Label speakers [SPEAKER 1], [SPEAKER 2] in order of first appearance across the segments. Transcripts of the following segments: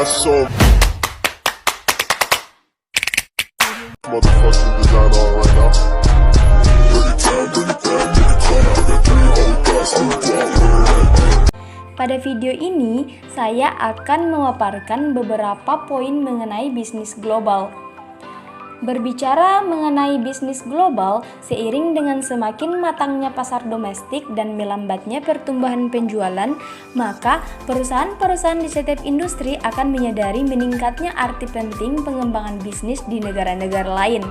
[SPEAKER 1] got some motherfucking design on right now.
[SPEAKER 2] Pada video ini, saya akan memaparkan beberapa poin mengenai bisnis global. Berbicara mengenai bisnis global, seiring dengan semakin matangnya pasar domestik dan melambatnya pertumbuhan penjualan, maka perusahaan-perusahaan di setiap industri akan menyadari meningkatnya arti penting pengembangan bisnis di negara-negara lain.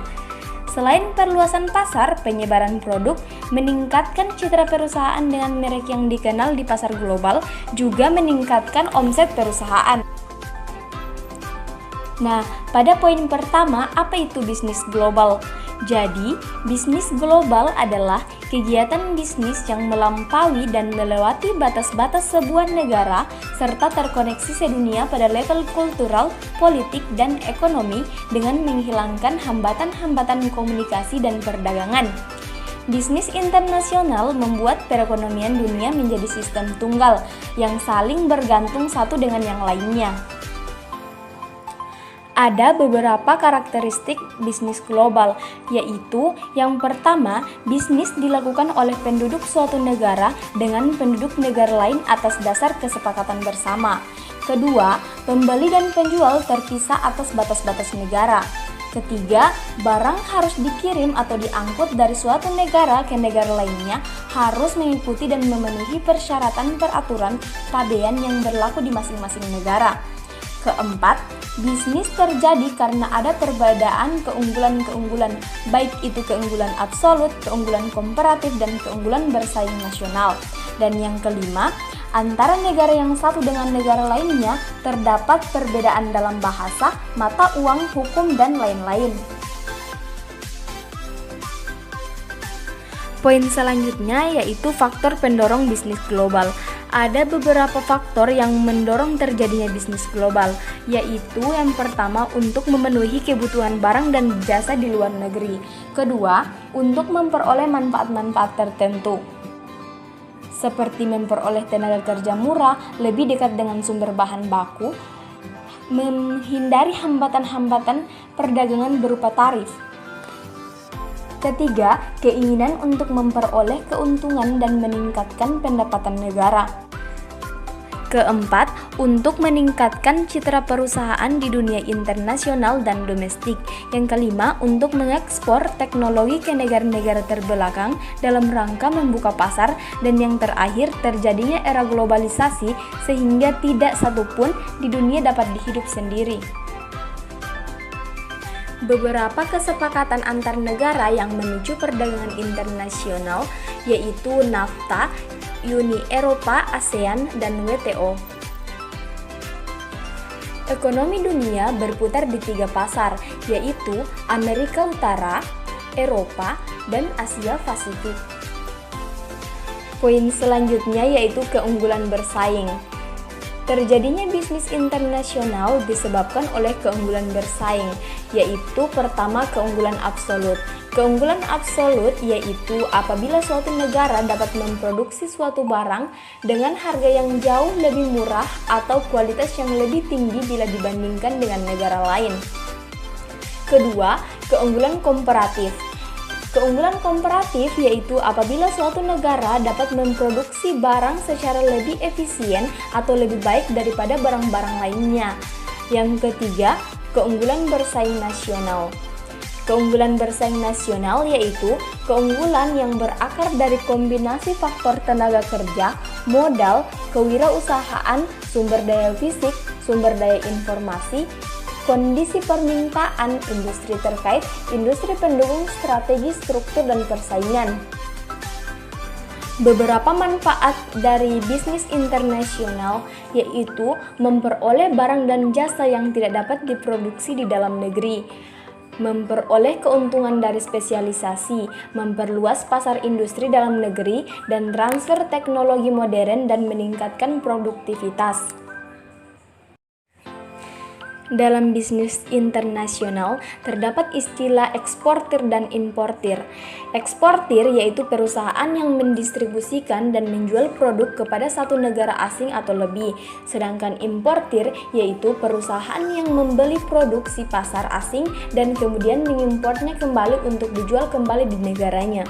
[SPEAKER 2] Selain perluasan pasar, penyebaran produk, meningkatkan citra perusahaan dengan merek yang dikenal di pasar global, juga meningkatkan omset perusahaan. Nah, pada poin pertama, apa itu bisnis global? Jadi, bisnis global adalah kegiatan bisnis yang melampaui dan melewati batas-batas sebuah negara serta terkoneksi sedunia pada level kultural, politik, dan ekonomi dengan menghilangkan hambatan-hambatan komunikasi dan perdagangan. Bisnis internasional membuat perekonomian dunia menjadi sistem tunggal yang saling bergantung satu dengan yang lainnya. Ada beberapa karakteristik bisnis global, yaitu yang pertama, bisnis dilakukan oleh penduduk suatu negara dengan penduduk negara lain atas dasar kesepakatan bersama. Kedua, pembeli dan penjual terpisah atas batas-batas negara. Ketiga, barang harus dikirim atau diangkut dari suatu negara ke negara lainnya harus mengikuti dan memenuhi persyaratan peraturan pabean yang berlaku di masing-masing negara. Keempat, bisnis terjadi karena ada perbedaan keunggulan-keunggulan, baik itu keunggulan absolut, keunggulan komparatif, dan keunggulan bersaing nasional. Dan yang kelima, antara negara yang satu dengan negara lainnya terdapat perbedaan dalam bahasa, mata uang, hukum, dan lain-lain. Poin selanjutnya yaitu faktor pendorong bisnis global. Ada beberapa faktor yang mendorong terjadinya bisnis global, yaitu yang pertama untuk memenuhi kebutuhan barang dan jasa di luar negeri. Kedua, untuk memperoleh manfaat-manfaat tertentu, seperti memperoleh tenaga kerja murah, lebih dekat dengan sumber bahan baku, menghindari hambatan-hambatan perdagangan berupa tarif. Ketiga, keinginan untuk memperoleh keuntungan dan meningkatkan pendapatan negara. Keempat, untuk meningkatkan citra perusahaan di dunia internasional dan domestik. Yang kelima, untuk mengekspor teknologi ke negara-negara terbelakang dalam rangka membuka pasar. Dan yang terakhir, terjadinya era globalisasi sehingga tidak satupun di dunia dapat hidup sendiri. Beberapa kesepakatan antar negara yang memicu perdagangan internasional yaitu NAFTA, Uni Eropa, ASEAN, dan WTO. Ekonomi dunia berputar di 3 pasar, yaitu Amerika Utara, Eropa, dan Asia Pasifik. Poin selanjutnya yaitu keunggulan bersaing. Terjadinya bisnis internasional disebabkan oleh keunggulan bersaing, yaitu pertama keunggulan absolut. Keunggulan absolut yaitu apabila suatu negara dapat memproduksi suatu barang dengan harga yang jauh lebih murah atau kualitas yang lebih tinggi bila dibandingkan dengan negara lain. Kedua, keunggulan komparatif. Keunggulan komparatif yaitu apabila suatu negara dapat memproduksi barang secara lebih efisien atau lebih baik daripada barang-barang lainnya. Yang ketiga, keunggulan bersaing nasional. Keunggulan bersaing nasional yaitu keunggulan yang berakar dari kombinasi faktor tenaga kerja, modal, kewirausahaan, sumber daya fisik, sumber daya informasi, kondisi permintaan, industri terkait, industri pendukung, strategi, struktur, dan persaingan. Beberapa manfaat dari bisnis internasional yaitu memperoleh barang dan jasa yang tidak dapat diproduksi di dalam negeri, memperoleh keuntungan dari spesialisasi, memperluas pasar industri dalam negeri, dan transfer teknologi modern dan meningkatkan produktivitas. Dalam bisnis internasional, terdapat istilah eksportir dan importir. Eksportir yaitu perusahaan yang mendistribusikan dan menjual produk kepada satu negara asing atau lebih, sedangkan importir yaitu perusahaan yang membeli produksi pasar asing dan kemudian mengimportnya kembali untuk dijual kembali di negaranya.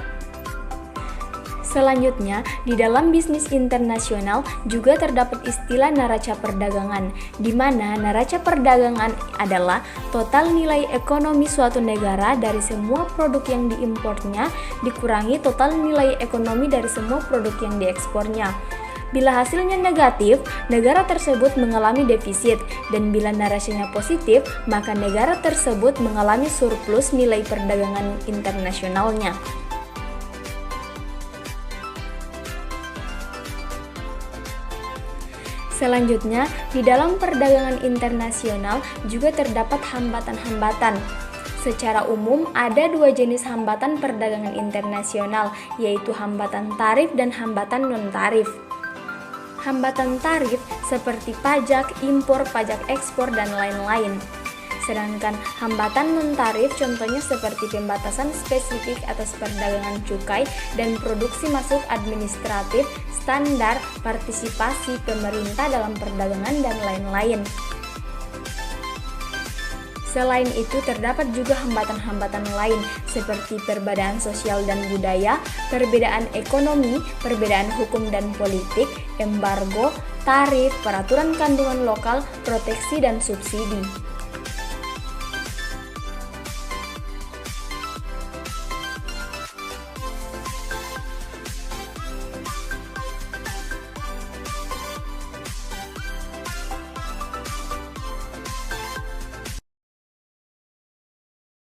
[SPEAKER 2] Selanjutnya, di dalam bisnis internasional juga terdapat istilah neraca perdagangan, di mana neraca perdagangan adalah total nilai ekonomi suatu negara dari semua produk yang diimportnya dikurangi total nilai ekonomi dari semua produk yang diekspornya. Bila hasilnya negatif, negara tersebut mengalami defisit, dan bila narasinya positif, maka negara tersebut mengalami surplus nilai perdagangan internasionalnya. Selanjutnya, di dalam perdagangan internasional juga terdapat hambatan-hambatan. Secara umum, ada dua jenis hambatan perdagangan internasional, yaitu hambatan tarif dan hambatan non-tarif. Hambatan tarif seperti pajak, impor, pajak ekspor, dan lain-lain. Sedangkan hambatan non-tarif contohnya seperti pembatasan spesifik atas perdagangan cukai dan produksi masuk administratif, standar, partisipasi pemerintah dalam perdagangan, dan lain-lain. Selain itu, terdapat juga hambatan-hambatan lain seperti perbedaan sosial dan budaya, perbedaan ekonomi, perbedaan hukum dan politik, embargo, tarif, peraturan kandungan lokal, proteksi, dan subsidi.